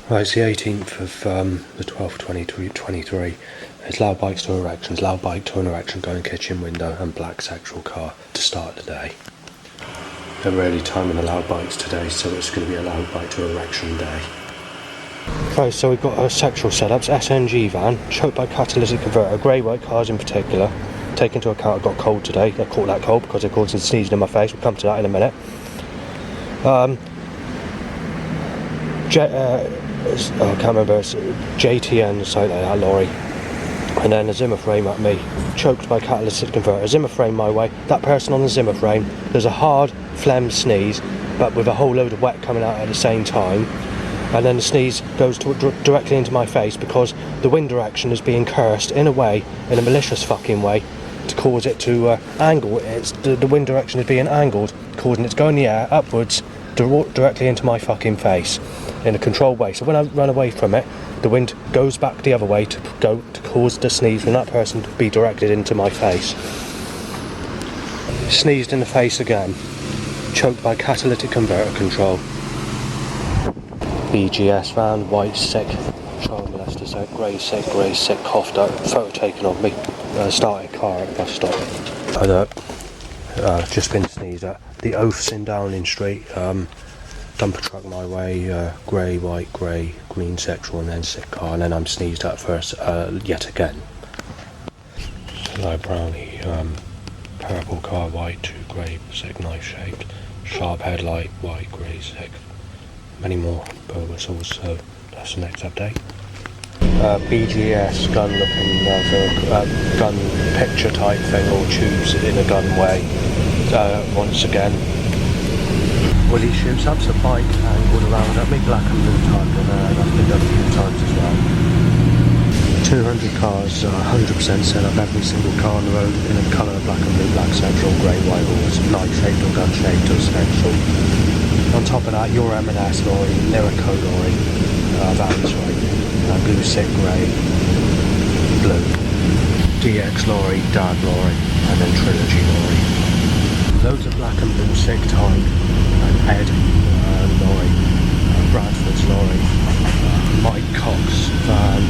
Right, it's the 18th of the 12th, 2023. It's loud bikes to erections, loud bike to an erection, going kitchen window, and black sexual car to start the day. They're really timing the loud bikes today, so it's going to be a loud bike to erection day. Right, so we've got our sexual setups, SNG van, choked by catalytic converter, grey white cars in particular. Take into account I got cold today. I caught that cold because it caused some sneezing in my face. We'll come to that in a minute. I can't remember, it's JTN, something like that, lorry. And then a Zimmer frame at me, choked by catalytic converter. Zimmer frame my way. That person on the Zimmer frame, there's a hard phlegm sneeze, but with a whole load of wet coming out at the same time. And then the sneeze goes directly into my face because the wind direction is being cursed in a way, in a malicious fucking way, to cause it to angle. The wind direction is being angled, causing it to go in the air upwards directly into my fucking face in a controlled way. So when I run away from it, the wind goes back the other way to cause the sneeze from that person to be directed into my face. Sneezed in the face again, choked by catalytic converter control. BGS van, white sick, child molester sick, grey sick, coughed up, photo taken of me, started car at bus stop. I've just been sneezed at. The Oaths in Downing Street, dumper truck my way, grey, white, grey, green sexual, and then sick car, and then I'm sneezed at first, yet again. Light brownie, purple car, white, 2 grey, sick, knife shaped, sharp headlight, white, grey, sick. Many more bird whistles, so that's the next update. BGS gun looking gun picture type thing, or tubes in a gun way. Once again, Willie shoots up the bike angled around at me, black and blue type, and that's been done a few times as well. 200 cars, 100% set up, every single car on the road in a colour, black and blue, black central, grey, white, or knife shaped or gun shaped or central. On top of that, your M&S lorry, Lyrico lorry, vans right, blue sick grey, blue, DX lorry, Dad lorry, and then Trilogy lorry. Loads of black and blue sick type, and Ed lorry, Bradford's lorry, Mike Cox van,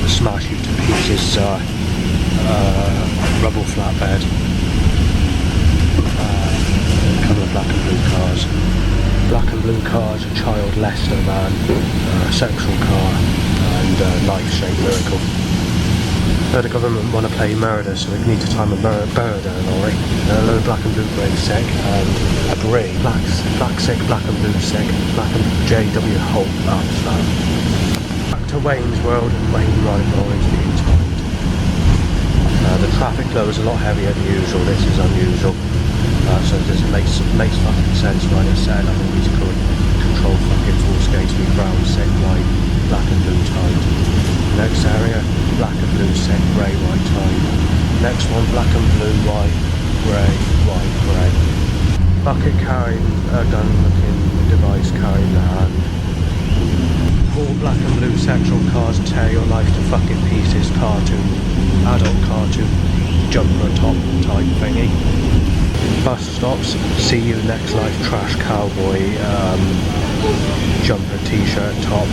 smash you to pieces, rubble flatbed. Black and blue cars. Black and blue cars, a child Leicester van, sexual car, and life-shaped Lyrical. The government want to play murder, so we need to time a murder lorry. A load of black and blue grey sick, and a brie. Black sick, black and blue sick, black and JW Holt Back to Wayne's World and Wayne Ride lorries being timed. The traffic flow is a lot heavier than usual. This is unusual. So this makes fucking sense, right? It's set up all these control fucking full skates with brown, sick, white, black and blue tied. Next area, black and blue, sick, grey, white tied. Next one, black and blue, white, grey, white, grey. Bucket carrying a gun looking device carrying the hand. 4 black and blue sexual cars tear your life to fucking pieces, cartoon, adult cartoon, jumper top type thingy. Bus stops, see you next life, trash cowboy, jumper, t-shirt, top,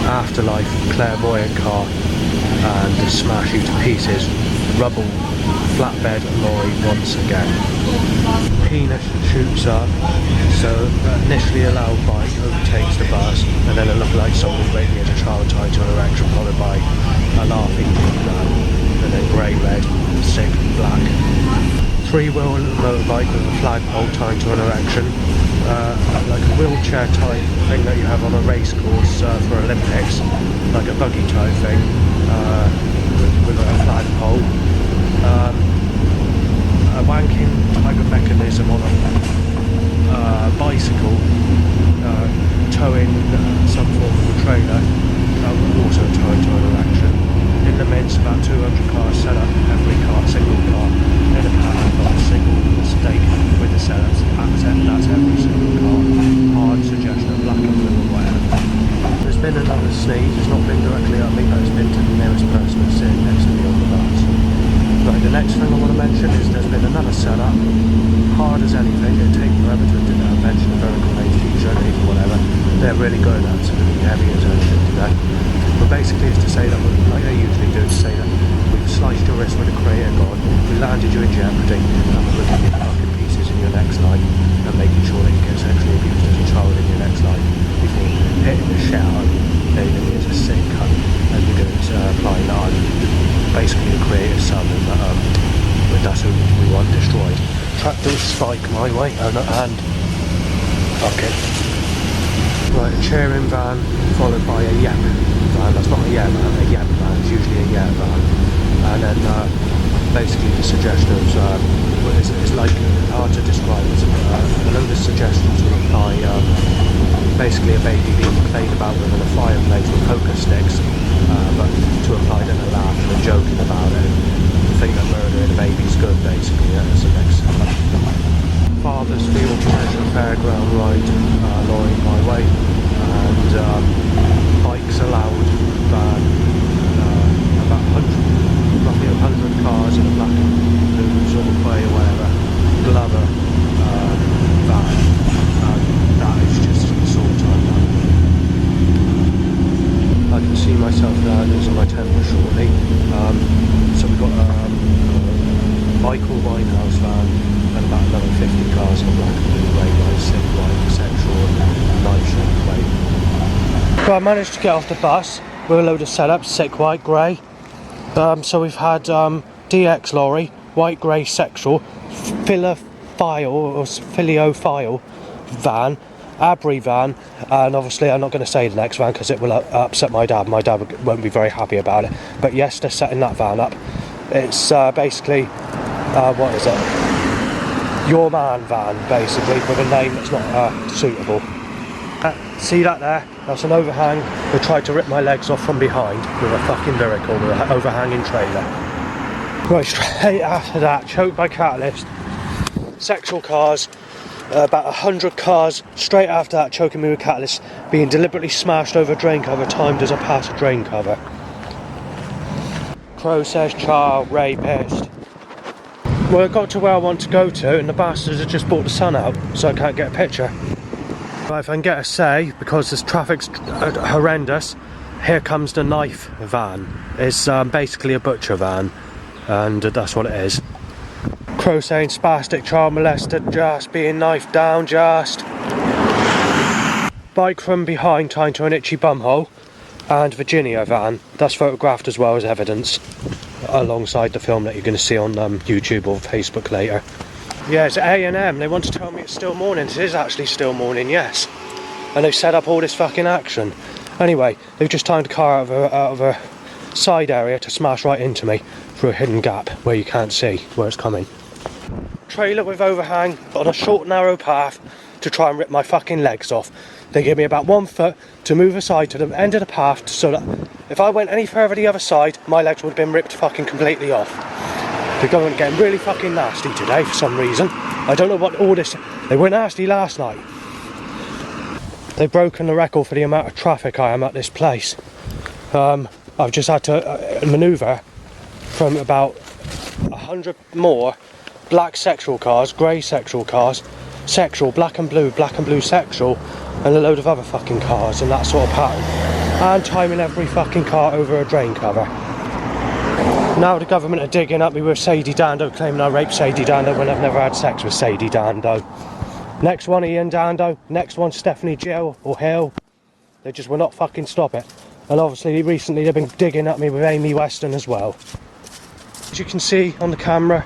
afterlife, clairvoyant car, and smash you to pieces, rubble, flatbed lorry once again. Penis shoots up, so initially a loud bike overtakes the bus, and then it looks like someone was waiting at a child tied to an erection, followed by a laughing man, and then grey, red, sick, black. 3-wheel motorbike with a flagpole tied to an erection, like a wheelchair type thing that you have on a race course for Olympics, like a buggy type thing with a flagpole. A wanking type of mechanism on a bicycle, towing some form of a trailer, also tied to an erection. In the midst, about 200 cars set up, every car, single car, in a paddock on a single stake with the setups. That's every single car. Hard suggestion of black and blue or whatever. There's been another sneeze. It's not been directly at me, but it's been to the nearest person that's sitting next to me on the bus. Right, the next thing I want to mention is there's been another setup. Hard as anything. It'd take forever to mention a vertical range t-shirt or whatever. They're really good, absolutely heavy as anything today. But basically it's to say that, like they usually do, to say that we've sliced your wrist with a creator god, we landed you in jeopardy, and we're ripping your fucking pieces in your next life, and making sure that you get sexually abused as a child in your next life, before hitting the shit out of you, naming me as a sick cunt, and you're going to implying that I'm basically the creator's son, and that that's who we want destroyed. Tractor spike my way, and okay. Right, a cheering van, followed by a yap van. That's not a yap van, a yap van. It's usually a yap van. And then basically the suggestions, it's like hard to describe. It's a load of suggestions to apply, basically a baby being played about within a fireplace with poker sticks, but to apply then a laugh and a joking about it. To think that murdering a baby's good, basically. That's the next Father's Field Pleasure Fairground ride, lorry my way, and bikes allowed van, about roughly 100 cars in a black and blue sort of way or whatever, Glover van, and that is just sort of time now. I can see myself now losing my temper shortly, so we've got Michael Winehouse van, and about another 50 cars in black and blue, grey, white, sick, white, sexual, and knife shaped white. So I managed to get off the bus with a load of setups, sick, white, grey. So we've had DX lorry, white, grey, sexual, filiophile van, Abri van, and obviously I'm not going to say the next van because it will upset my dad. My dad won't be very happy about it. But yes, they're setting that van up. It's basically, what is it? Your Man van, basically, with a name that's not suitable. See that there? That's an overhang. They tried to rip my legs off from behind with a fucking miracle, with an overhanging trailer. Right, straight after that, choked by catalyst, sexual cars, about 100 cars straight after that, choking me with catalyst, being deliberately smashed over a drain cover, timed as I pass a drain cover. Crow says child rapist. Well, I got to where I want to go to, and the bastards have just brought the sun out, so I can't get a picture. But if I can get a say, because this traffic's horrendous, here comes the knife van. It's basically a butcher van, and that's what it is. Crow saying spastic child molested, just being knifed down, just. Bike from behind tying to an itchy bumhole, and Virginia van. That's photographed as well as evidence, alongside the film that you're going to see on YouTube or Facebook later. Yeah, it's A&M. They want to tell me it's still morning. It is actually still morning, yes. And they've set up all this fucking action. Anyway, they've just timed a car out of a side area to smash right into me through a hidden gap where you can't see where it's coming. Trailer with overhang on a short narrow path to try and rip my fucking legs off. They give me about 1 foot to move aside to the end of the path so that if I went any further the other side, my legs would have been ripped fucking completely off. The government getting really fucking nasty today for some reason. I don't know what all this... They were nasty last night. They've broken the record for the amount of traffic I am at this place. I've just had to manoeuvre from about 100 more black sexual cars, grey sexual cars, sexual, black and blue sexual, and a load of other fucking cars in that sort of pattern. And timing every fucking car over a drain cover. Now the government are digging at me with Sadie Dando, claiming I raped Sadie Dando when I've never had sex with Sadie Dando. Next one Ian Dando, next one Stephanie Jill or Hill. They just will not fucking stop it. And obviously recently they've been digging at me with Amy Weston as well. As you can see on the camera,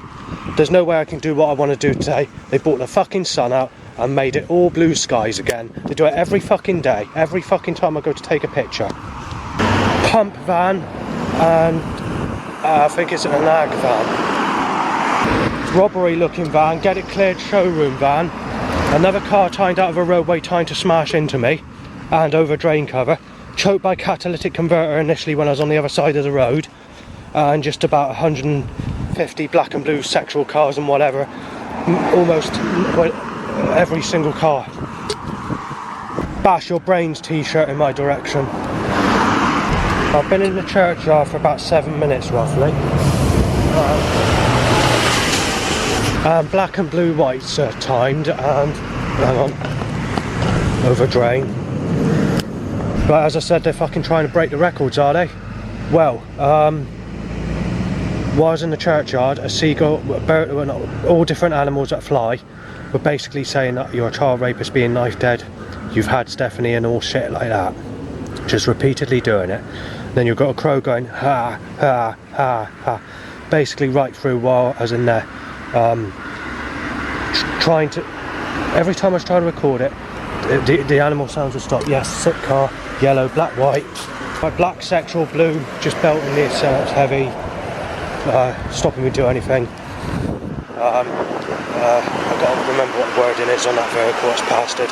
there's no way I can do what I want to do today. They brought the fucking sun out and made it all blue skies again. They do it every fucking day, every fucking time I go to take a picture. Pump van, and I think it's an nag van. Robbery looking van, get it cleared showroom van. Another car timed out of a roadway trying to smash into me and over drain cover. Choked by catalytic converter initially when I was on the other side of the road. And just about 150 black and blue sexual cars and whatever. Almost every single car. Bash your brains t-shirt in my direction. I've been in the churchyard for about 7 minutes roughly. And black and blue whites are timed and, hang on, over drain. Right, as I said, they're fucking trying to break the records, are they? Well, while I was in the churchyard, a seagull, all different animals that fly, were basically saying that you're a child rapist being knife dead, you've had Stephanie and all shit like that. Just repeatedly doing it. Then you've got a crow going, ha, ha, ha, ha. Basically right through while I was in there, trying to, every time I was trying to record it, the animal sounds would stop. Yes, sick car, yellow, black, white. Black, sexual, blue, just belting me, it's heavy. Stopping me do anything. I've got to remember what the wording is on that vehicle, it's bastard.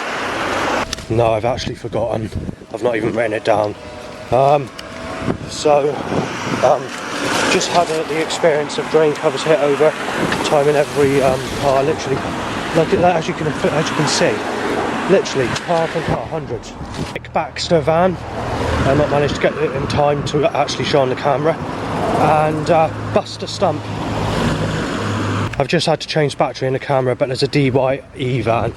No, I've actually forgotten. I've not even written it down. Just had the experience of drain covers hit over, timing every car, literally, like as you can see, literally car from car, hundreds. Nick Baxter van, I not managed to get it in time to actually show on the camera, and Buster Stump. I've just had to change battery in the camera, but there's a DYE van,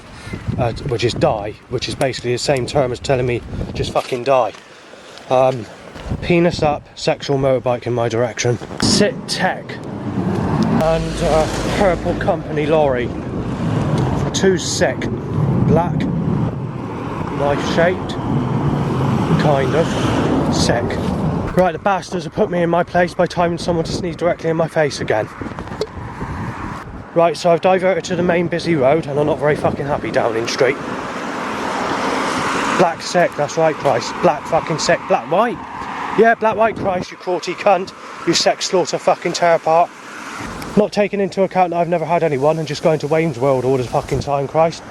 which is die, which is basically the same term as telling me just fucking die. Penis up, sexual motorbike in my direction. Sit Tech and Purple Company lorry. Two sick, black, knife shaped, kind of sick. Right, the bastards have put me in my place by timing someone to sneeze directly in my face again. Right, so I've diverted to the main busy road and I'm not very fucking happy Downing Street. Black sick, that's right, Christ. Black fucking sick, black white. Yeah, black white, Christ, you cruelty cunt. You sex slaughter fucking tear apart. Not taking into account that I've never had anyone and just going to Wayne's World all the fucking time, Christ.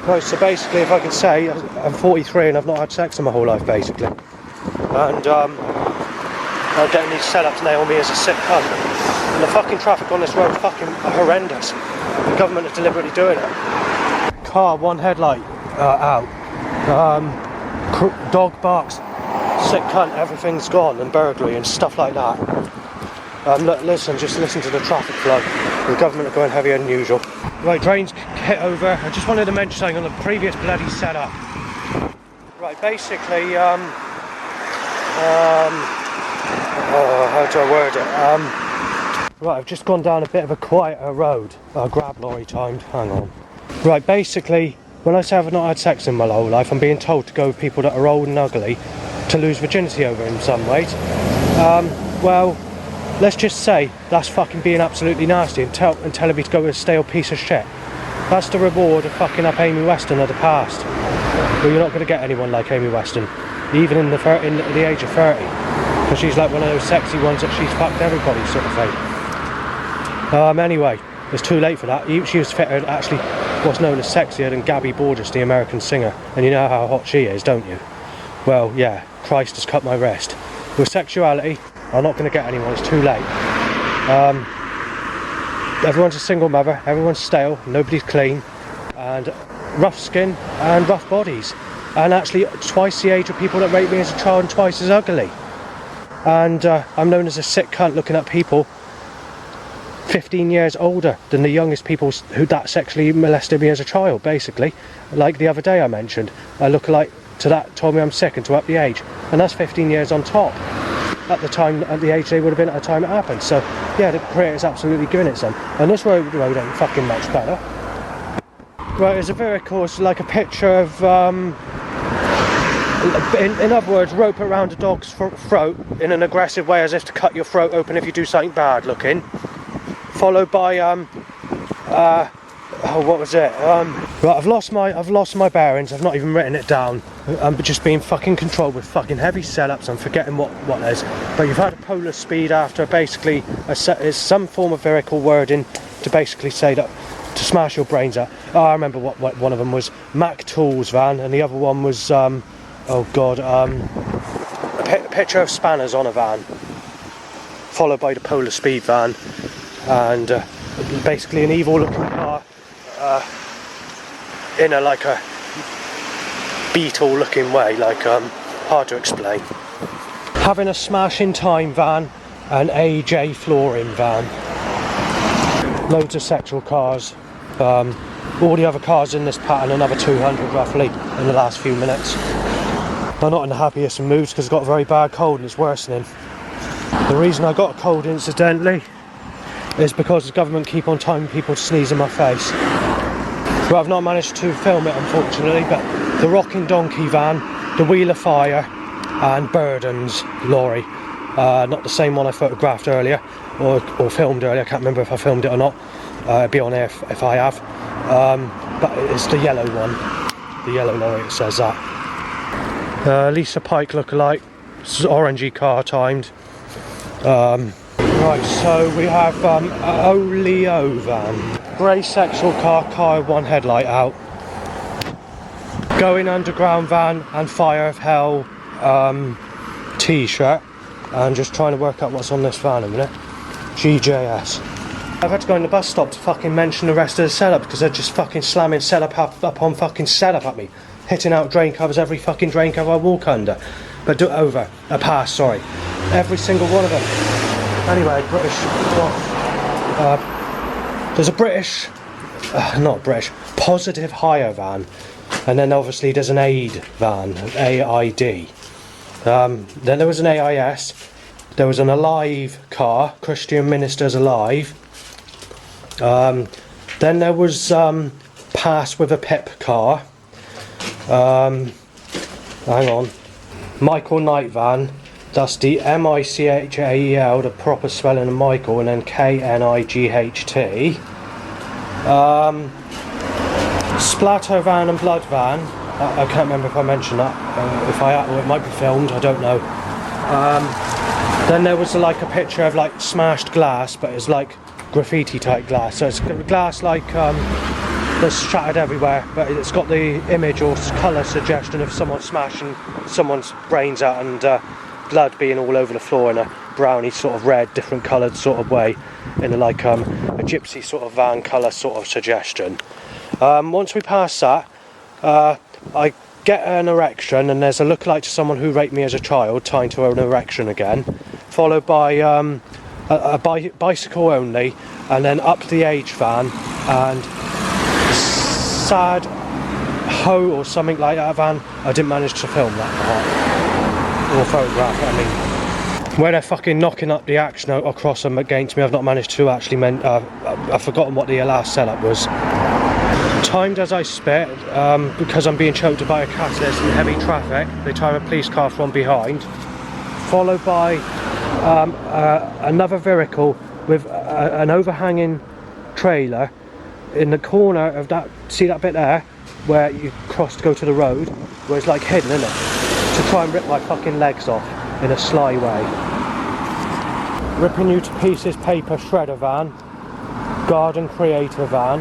Right, so basically, if I can say, I'm 43 and I've not had sex in my whole life, basically. And I'm getting these setups nail me as a sick cunt. And the fucking traffic on this road is fucking horrendous. The government are deliberately doing it. Car, one headlight out. Dog barks, sick cunt, everything's gone, and burglary and stuff like that. Just listen to the traffic flow. The government are going heavier than usual. Right, drains hit over. I just wanted to mention something on the previous bloody setup. Right, basically, how do I word it? Right, I've just gone down a bit of a quieter road. Grab lorry timed, hang on. Right, basically, when I say I've not had sex in my whole life, I'm being told to go with people that are old and ugly to lose virginity over in some ways. Well, let's just say that's fucking being absolutely nasty and telling me to go with a stale piece of shit. That's the reward of fucking up Amy Weston of the past. Well, you're not going to get anyone like Amy Weston, even in the age of 30, because she's like one of those sexy ones that she's fucked everybody sort of thing. Anyway, it's too late for that. She was fitter, actually, what's known as sexier than Gabby Borges, the American singer, and you know how hot she is, don't you? Well, yeah, Christ has cut my wrist. With sexuality, I'm not going to get anyone, it's too late. Everyone's a single mother, everyone's stale, nobody's clean, and rough skin and rough bodies. And actually twice the age of people that raped me as a child and twice as ugly. And I'm known as a sick cunt looking at people 15 years older than the youngest people who that sexually molested me as a child, basically. Like the other day I mentioned, a lookalike to that told me I'm sick and to up the age, and that's 15 years on top at the age they would have been at the time it happened. So yeah, the creator's absolutely giving it some, and this road ain't fucking much better. Right, there's a vehicle, it's like a picture of in other words, rope around a dog's throat in an aggressive way, as if to cut your throat open if you do something bad looking, followed by what was it? Right, I've lost my bearings. I've not even written it down. I'm just being fucking controlled with fucking heavy setups. I'm forgetting what is. But you've had a polar speed after basically is some form of vehicle wording to basically say that to smash your brains out. Oh, I remember what one of them was. Mac Tools van, and the other one was a picture of spanners on a van, followed by the polar speed van, and basically an evil looking car in a beetle looking way, hard to explain. Having a smash in time van, an AJ flooring van, loads of sexual cars, all the other cars in this pattern, another 200 roughly in the last few minutes. I'm not in the happiest of moods because I've got a very bad cold and it's worsening. The reason I got a cold incidentally is because the government keep on telling people to sneeze in my face. But I've not managed to film it unfortunately, but the rocking donkey van, the wheel of fire and Burden's lorry, not the same one I photographed earlier or filmed earlier, I can't remember if I filmed it or not, it'll be on air if I have, but it's the yellow one, the yellow lorry, it says that. Lisa Pike lookalike, orangey car timed. Right, so we have a Leo van, grey sexual car with one headlight out, going underground van and fire of hell t-shirt, and just trying to work out what's on this van a minute. GJS. I've had to go in the bus stop to fucking mention the rest of the setup because they're just fucking slamming setup up on fucking setup at me. Hitting out drain covers, every fucking drain cover I walk under. But past, sorry. Every single one of them. Anyway, British. There's a British, not British, positive hire van. And then obviously there's an aid van, AID. Then there was an AIS. There was an Alive car, Christian Ministers Alive. Then there was Pass with a Pip car. Hang on. Michael Knight van. That's the MICHAEL, the proper spelling of Michael, and then KNIGHT. Splatter van and blood van. I can't remember if I mentioned that. If I or it might be filmed, I don't know. Then there was like a picture of like smashed glass, but it's like graffiti type glass. So it's glass like that's shattered everywhere, but it's got the image or colour suggestion of someone smashing someone's brains out and blood being all over the floor in a browny sort of red, different coloured sort of way, in a like a gypsy sort of van colour sort of suggestion. Once we pass that, I get an erection, and there's a lookalike to someone who raped me as a child, tying to an erection again, followed by a bicycle only, and then up the age van, and sad hoe or something like that van. I didn't manage to film that part or photograph it. I mean, where they're fucking knocking up the action across them against me, I've not managed to actually I've forgotten what the last setup was. Timed as I spit, because I'm being choked by a catalyst in heavy traffic. They time a police car from behind, followed by another vehicle with an overhanging trailer in the corner of that. See that bit there where you cross to go to the road, where it's like hidden, isn't it, to try and rip my fucking legs off in a sly way. Ripping you to pieces paper shredder van, garden creator van,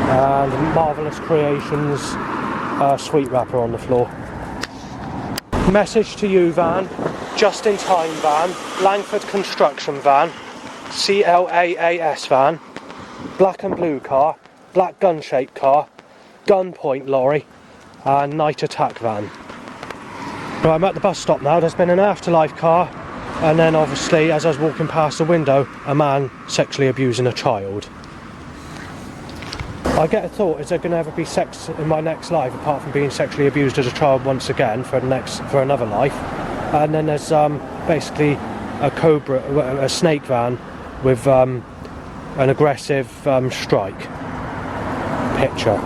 and Marvellous Creations sweet wrapper on the floor. Message to you van, just in time van, Langford construction van, CLAAS van, black and blue car, black gun shaped car, gunpoint lorry, and night attack van. Right, I'm at the bus stop now. There's been an afterlife car, and then obviously as I was walking past the window, a man sexually abusing a child. I get a thought, is there going to ever be sex in my next life apart from being sexually abused as a child once again for another life? And then there's basically a snake van with an aggressive strike picture.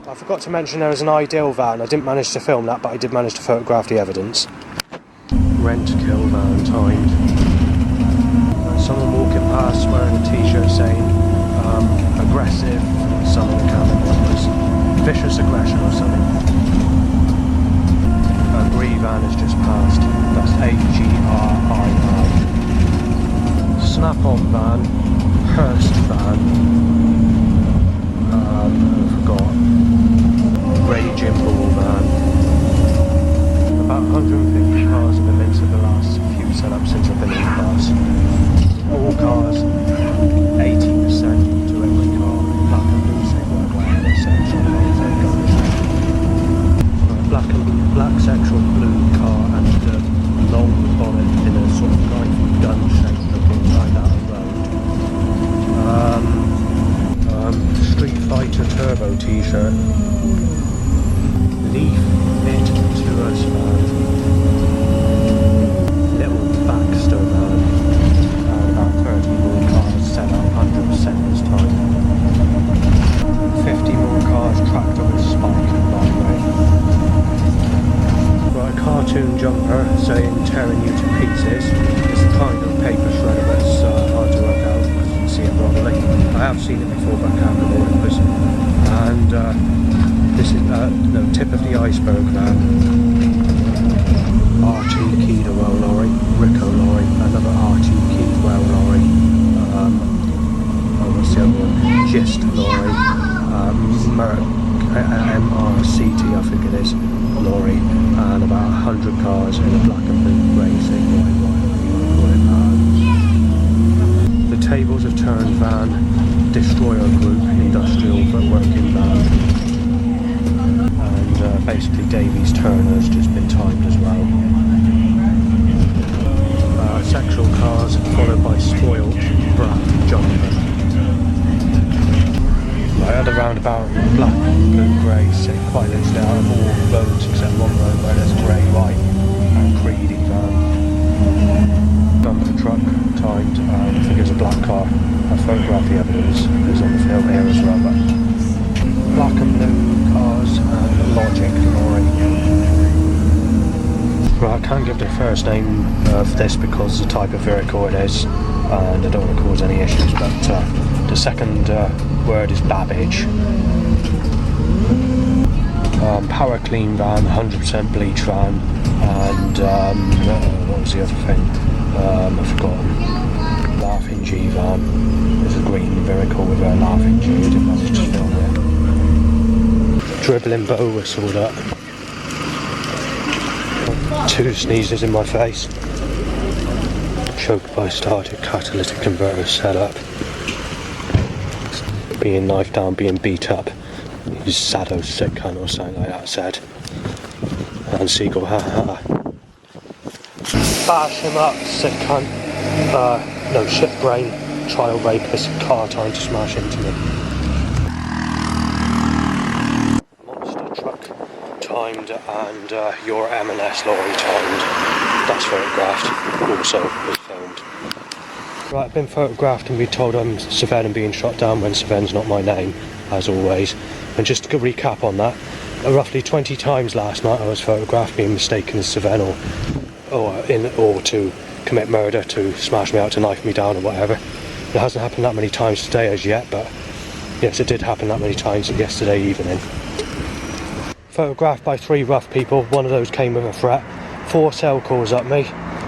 I forgot to mention there was an Ideal van. I didn't manage to film that, but I did manage to photograph the evidence. Rent kill van timed. Someone walking past wearing a t-shirt saying aggressive something, I can't remember what it was, vicious aggression or something. A Gree van has just passed, that's AGRII. Snap-on van, Hurst van, I forgot, Raging Bull van. About 150 cars have been linked to the last few setups since I've been in the bus. All cars, 80% to every car, black and blue, same way, black sexual blue car and the long bonnet in a sort of knife gun shape looking like that around. Street Fighter Turbo t-shirt. Leaf cartoon jumper saying tearing you to pieces. It's a kind of paper shredder, but it's hard to work out. I can see it properly. I have seen it before, but I can't remember what it was. And this is no tip of the iceberg van. RT Keyed Well lorry, Rico lorry, another RT Keyed Well lorry. What's the other one? Gist lorry. MRCT, I think it is, lorry, and about 100 cars in a black and blue racing, the tables have turned van, destroyer group, industrial working van, and basically Davies Turner's just been timed as well. Sexual cars followed by spoiled brown jumper. I had a roundabout black, blue, grey, quite literally out of all roads except one road where there's grey, white and creedy van. Bumper truck timed, I think it's a black car. I photographed the evidence, it's on the film here as well, but black and blue cars and Logic lorry. Right, I can't give the first name of this because of the type of vehicle it is and I don't want to cause any issues, but the second word is Babbage. Power clean van, 100% bleach van, and what was the other thing? I've forgotten. Laughing G van. There's a green vehicle with a laughing G. I didn't manage to film it. Dribbling bow whistled up. 2 sneezes in my face. Choked by started catalytic converter setup. Being knifed down, being beat up. He's Sado sick cunt or something like that said. And Seagull, ha ha. Bash him up, sick cunt. No, shit brain, child rapist, car trying to smash into me. Monster truck timed and your M&S lorry timed. That's photographed, also was filmed. Right, I've been photographed and been told I'm Saven being shot down when Saven's not my name, as always. And just to recap on that, roughly 20 times last night I was photographed being mistaken as Saven or to commit murder, to smash me out, to knife me down or whatever. It hasn't happened that many times today as yet, but yes, it did happen that many times yesterday evening. Photographed by 3 rough people, one of those came with a threat, 4 cell calls at me,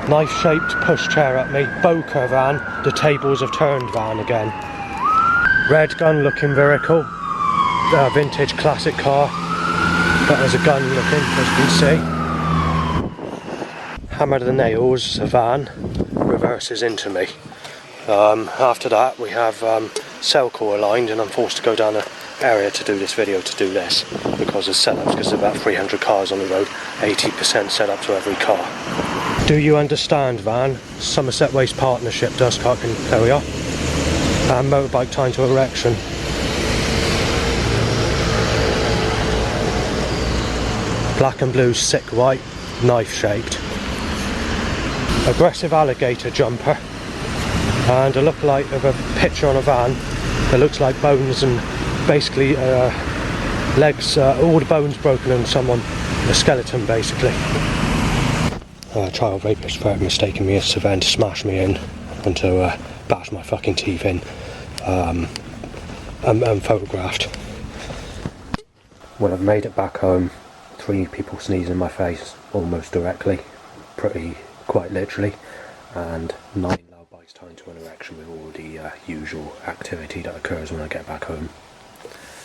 knife-shaped pushchair at me, Boker van, the tables have turned van again. Red gun looking vehicle, vintage classic car, that has a gun looking, as you can see. Hammer the nails, a van, reverses into me. After that we have cell core aligned and I'm forced to go down an area to do this video to do this because of setups, because there's about 300 cars on the road, 80% set up to every car. Do you understand, van? Somerset Waste Partnership, Dustcart can carry on. And motorbike time to erection. Black and blue, sick white, knife shaped. Aggressive alligator jumper. And a lookalike of a picture on a van that looks like bones and basically legs, all the bones broken and someone, a skeleton basically. Child rapist for mistaking me as Saven to smash me in and to bash my fucking teeth in. And photographed. Well, I've made it back home. 3 people sneezing in my face almost directly, quite literally, and 9 loud bites tied to an erection with all the usual activity that occurs when I get back home.